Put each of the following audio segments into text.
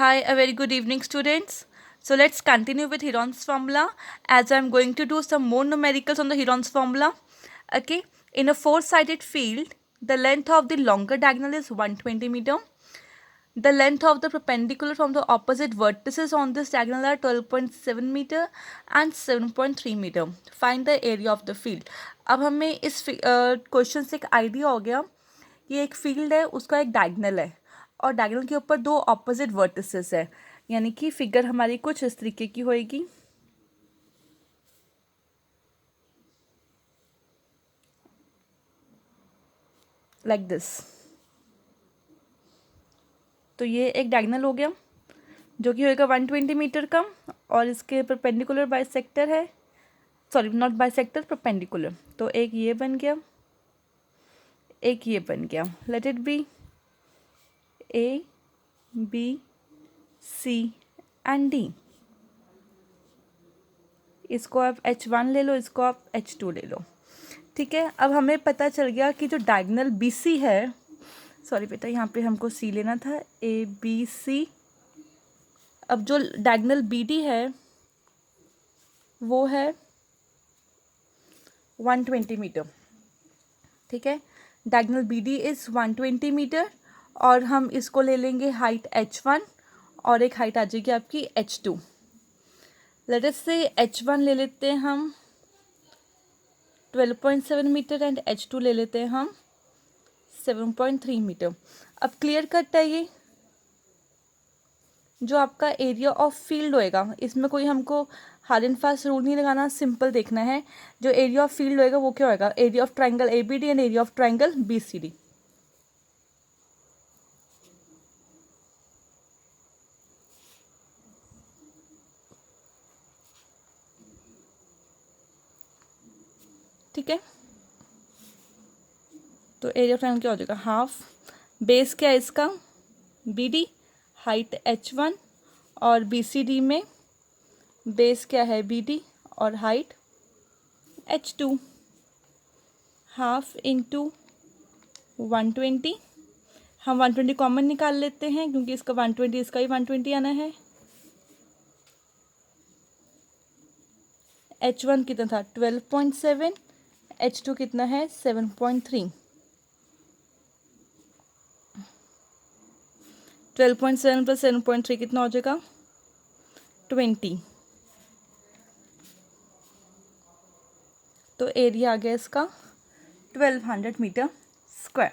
Hi, a very good evening, students. So let's continue with Heron's formula as I'm going to do some more numericals on the Heron's formula. Okay, in a four-sided field, the length of the longer diagonal is 120 meter. The length of the perpendicular from the opposite vertices on this diagonal are 12.7 meter and 7.3 meter. Find the area of the field. अब हमें इस question से एक idea हो गया कि एक field है, उसका एक डायगनल है और डायगनल के ऊपर दो ऑपोजिट वर्टिसेस है, यानी कि फिगर हमारी कुछ इस तरीके की होएगी। Like this. तो ये एक डायगनल हो गया जो कि होएगा 120 मीटर का और इसके परपेंडिकुलर बाइसेक्टर है, सॉरी नॉट बाइसेक्टर, परपेंडिकुलर। तो एक ये बन गया, एक ये बन गया। Let it be A B C and D. इसको आप H1 ले लो, इसको आप H2 ले लो। ठीक है, अब हमें पता चल गया कि जो डायगनल BC है, सॉरी बेटा यहाँ पे हमको C लेना था, ABC। अब जो डायगनल BD है वो है 120 मीटर। ठीक है, डायगनल BD इज़ 120 मीटर और हम इसको ले लेंगे हाइट H1 और एक हाइट आ जाएगी आपकी H2। लेट अस से H1 ले लेते हैं हम 12.7 मीटर एंड H2 ले लेते हैं हम 7.3 मीटर। अब क्लियर कट है ये जो आपका एरिया ऑफ फील्ड होएगा, इसमें कोई हमको हार्ड एंड फास्ट रूल नहीं लगाना, सिंपल देखना है। जो एरिया ऑफ फील्ड होएगा वो क्या होएगा, area of triangle ABD and area of triangle BCD। ठीक है, तो एरिया ऑफ ट्राइंगल क्या हो जाएगा, हाफ। बेस क्या है इसका, BD, हाइट H1 और BCD में बेस क्या है BD और हाइट H2। हाफ इंटू 120, हम 120 कॉमन निकाल लेते हैं क्योंकि इसका 120, इसका ही 120 आना है। H1 कितना था 12.7, H2 कितना है 7.3। 12.7 प्लस 7.3 कितना हो जाएगा 20। तो एरिया आ गया इसका 1200 metre square.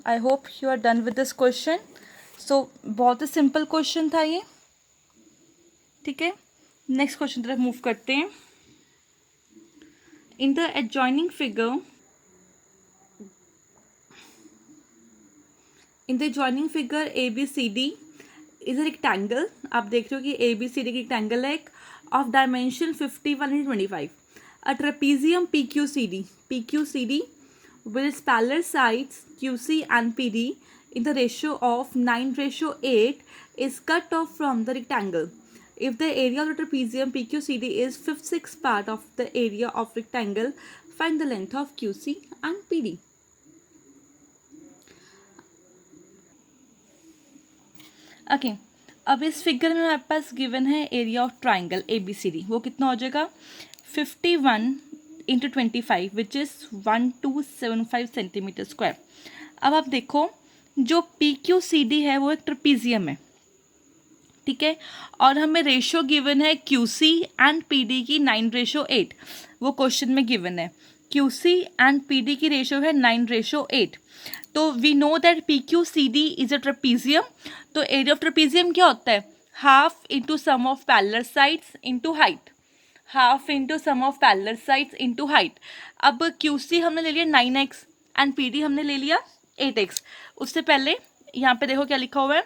I hope you are done with this question. So बहुत ही सिंपल क्वेश्चन था ये। ठीक है, नेक्स्ट क्वेश्चन तरफ मूव करते हैं। In the adjoining figure, in the adjoining figure ABCD is a rectangle. आप देख रहे हो कि ABCD की रेक्टेंगल है एक of dimension 50, 125। A trapezium PQCD with its parallel sides QC and PD in the ratio of 9:8 is cut off from the rectangle. If the area of the trapezium PQCD is 5/6 part of the area of rectangle, find the length of QC and PD. Okay, अब इस figure में हमारे पास given है area of triangle ABCD। वो कितना हो जाएगा 51 into 25 which is 1275 centimetre square. अब आप देखो जो PQCD है वो एक ट्रेपीजियम है। ठीक है, और हमें रेशो गिवन है QC एंड PD की 9:8। वो क्वेश्चन में गिवन है QC एंड PD की रेशो है 9:8। तो we know that PQCD is a trapezium. तो एरिया ऑफ ट्रेपीजियम क्या होता है, half into sum of parallel sides into height, half into sum of parallel sides into height. अब QC हमने ले लिया 9x एंड PD हमने ले लिया 8x। उससे पहले यहाँ पे देखो क्या लिखा हुआ है,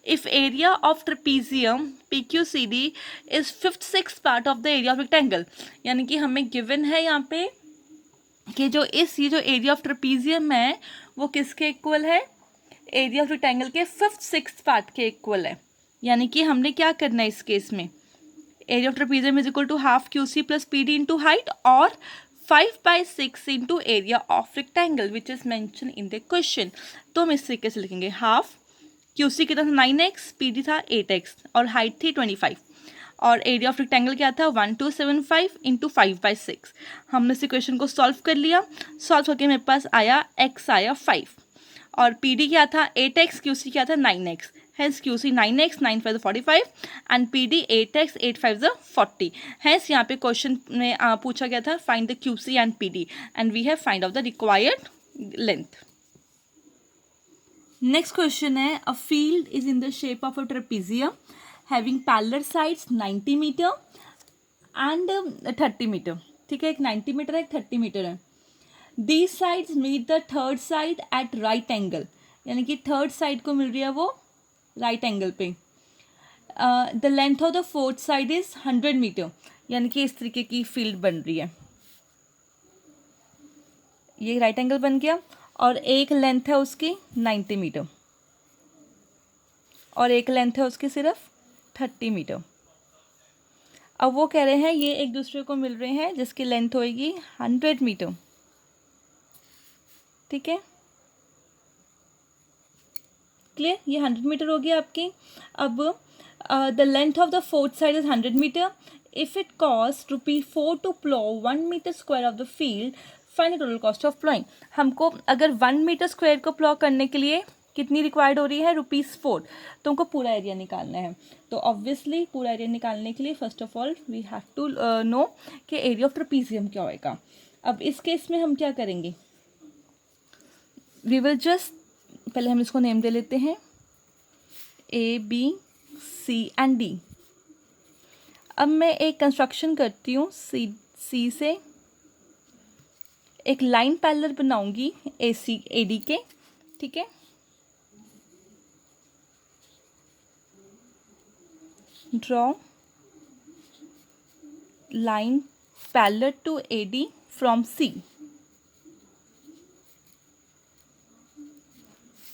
if area of trapezium PQCD is 5/6 part of the area of rectangle, यानी कि हमें गिवन है यहाँ पे कि जो ये जो एरिया ऑफ ट्रेपीजियम है वो किसके इक्वल है, एरिया ऑफ रेक्टेंगल के 5/6 पार्ट के इक्वल है। यानी कि हमने क्या करना है इस केस में, area of trapezium is equal to half QC plus PD into height और 5/6 into area of rectangle which is mention in the question. तो हम इस तरीके से लिखेंगे हाफ क्यूसी कितना था 9x, पीडी था 8x और हाइट थी 25 और एरिया ऑफ रेक्टेंगल क्या था 1275 इंटू 5/6। हमने इस इक्वेशन को सॉल्व कर लिया, सॉल्व करके मेरे पास आया x आया 5 और पीडी क्या था 8x, क्यूसी क्या था 9x, hence QC 9x, 9 5 45 and PD 8x, 8 5 40। hence यहाँ पे क्वेश्चन में पूछा गया था find the QC and PD and we have find out the required length। next question है a field is in the shape of a trapezium having parallel sides 90 metre and 30 metre. ठीक है, एक 90 metre है, एक 30 metre है। These sides meet the third side at right angle, यानी कि third side को मिल रही है वो राइट एंगल पे। The length of the fourth side is 100 metre, यानी कि इस तरीके की फील्ड बन रही है। ये राइट एंगल बन गया और एक लेंथ है उसकी 90 मीटर और एक लेंथ है उसकी सिर्फ 30 मीटर। अब वो कह रहे हैं ये एक दूसरे को मिल रहे हैं जिसकी लेंथ होएगी 100 मीटर। ठीक है, क्लियर, ये 100 मीटर हो गया आपकी। अब the length of the fourth side is 100 metre. If it cost ₹4 to plough 1 metre square of the field, find the total cost of ploughing. हमको अगर 1 मीटर स्क्वायर को प्लॉ करने के लिए कितनी रिक्वायर्ड हो रही है ₹4, तो हमको पूरा एरिया निकालना है। तो ऑब्वियसली पूरा एरिया निकालने के लिए first of all we have to know कि एरिया ऑफ ट्रेपीजियम क्या होएगा। अब इस केस में हम क्या करेंगे, वी विल जस्ट, पहले हम इसको नेम दे लेते हैं A, B, C and D। अब मैं एक कंस्ट्रक्शन करती हूँ C से एक लाइन पैरेलल बनाऊंगी AC AD के। ठीक है, draw line parallel to AD from C।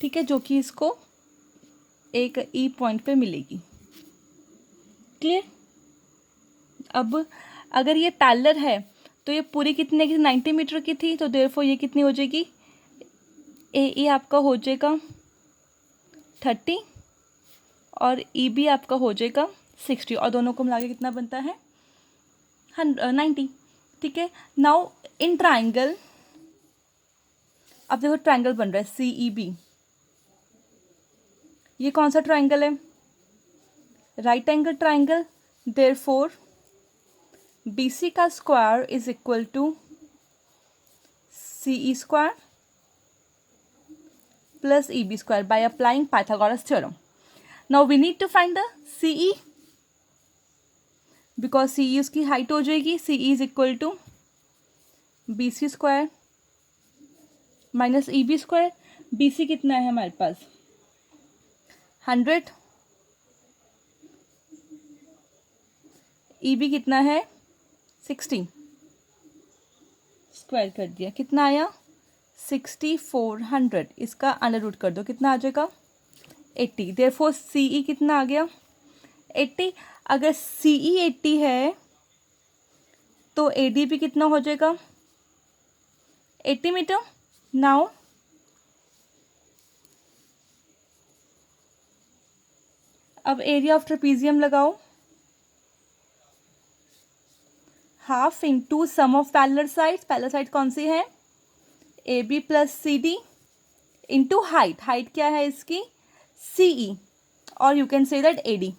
ठीक है, जो कि इसको एक E पॉइंट पे मिलेगी। क्लियर। अब अगर ये पैरेलल है तो ये पूरी कितने की 90 मीटर की थी, तो देयरफॉर ये कितनी हो जाएगी, AE आपका हो जाएगा 30 और EB आपका हो जाएगा 60 और दोनों को मिला के कितना बनता है 90। ठीक है, नाउ इन ट्राइंगल, अब देखो ट्राइंगल बन रहा है CEB। ये कौन सा ट्राइंगल है, right angle triangle. Therefore BC का square is equal to CE square plus EB square by applying Pythagoras theorem. Now we need to find the CE, because CE उसकी हाइट हो जाएगी। CE is equal to BC square minus EB square. BC कितना है हमारे पास 100, EB कितना है 60, square कर दिया, कितना आया 6400। इसका अंडर रूट कर दो, कितना आ जाएगा 80। देयरफॉर CE कितना आ गया 80। अगर CE 80 है तो AD भी कितना हो जाएगा 80 मीटर। नाउ अब एरिया ऑफ ट्रेपीजियम लगाओ, half into sum of parallel sides. Parallel side कौन सी है AB plus CD into height. Height क्या है इसकी CE और you can say that AD।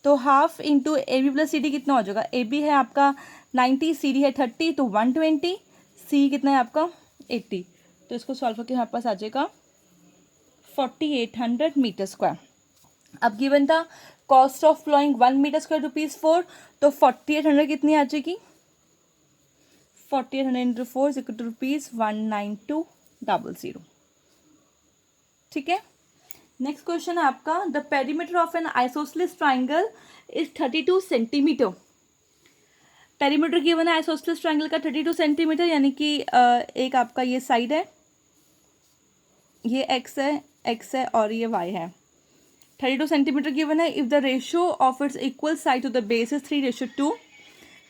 तो half into AB plus CD कितना हो जाएगा, AB है आपका 90, CD है 30 तो 120, C कितना है आपका 80। तो इसको सॉल्व करके हमारे पास आ जाएगा 4800 मीटर स्क्वायर। अब गिवन था cost of ploughing 1 metre square ₹4, तो 4800 कितनी आ जाएगी, 4800 इंटू 4 इज इक्वल टू ₹19200। ठीक है, नेक्स्ट क्वेश्चन है आपका the perimeter of N isosceles triangle is 32 centimetre. Perimeter given है आइसोसेलेस ट्राइंगल का 32 सेंटीमीटर, यानी कि एक आपका ये साइड है, ये x है और ये y है। 32 सेंटीमीटर गिवन है। If the ratio of its equal side to the base is 3:2,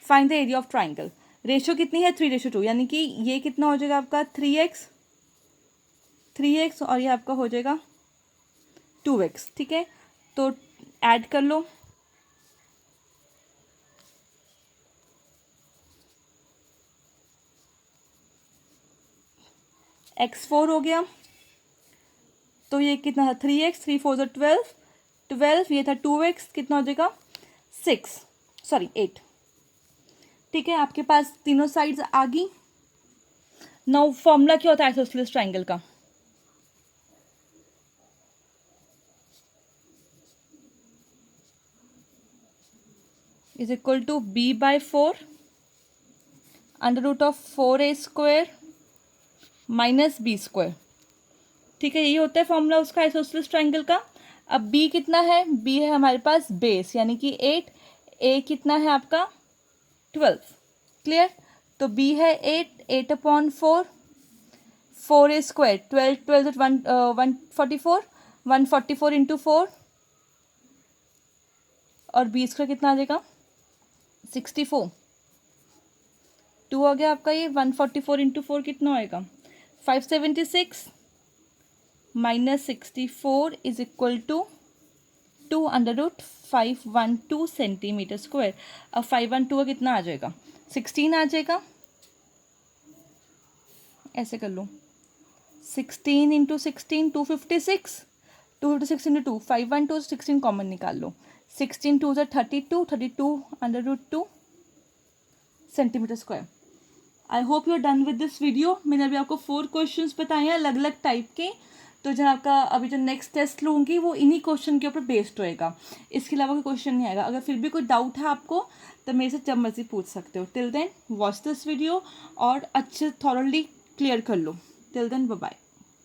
find the area of triangle. Ratio कितनी है 3:2, यानी कि ये कितना हो जाएगा आपका 3x और ये आपका हो जाएगा 2x, ठीक है, तो ऐड कर लो। x4 हो गया, तो ये कितना था 3x, 3 4 ज़ा 12, 12 ये था 2x, कितना हो जाएगा 8। ठीक है, आपके पास तीनों साइड्स आ गई। नाउ फॉर्मूला क्या होता है आइसोसेलेस ट्राइंगल का? Is equal to b/4 √4a² minus b²। ठीक है, यही होता है फॉर्मूला उसका आइसोसेलेस ट्राइंगल का। अब b कितना है? b है हमारे पास बेस यानी कि 8, a कितना है आपका 12। क्लियर? तो b है 8/4, 4a², 12 12 144, 144 इंटू 4, और b² कितना आ जाएगा 64। 2 हो गया आपका ये, 144 इंटू 4 कितना होएगा 576 minus 64 is equal to 2√512 centimetre square. अब 512 का कितना आ जाएगा 16 आ जाएगा। ऐसे कर लो, 16 इंटू 16 256, 256 इंटू 2 512, 16 कॉमन निकाल लो, 16 2 ज़ा 32, 32 √2 centimetre square. I hope you are done with this video. मैंने अभी आपको 4 क्वेश्चंस बताए हैं अलग अलग टाइप के। तो जब आपका अभी जो नेक्स्ट टेस्ट लूँगी वो इन्हीं क्वेश्चन के ऊपर बेस्ड होएगा, इसके अलावा कोई क्वेश्चन नहीं आएगा। अगर फिर भी कोई डाउट है आपको तो मेरे से जब मर्जी पूछ सकते हो। Till then watch this video और अच्छे थॉरली क्लियर कर लो। Till then bye bye.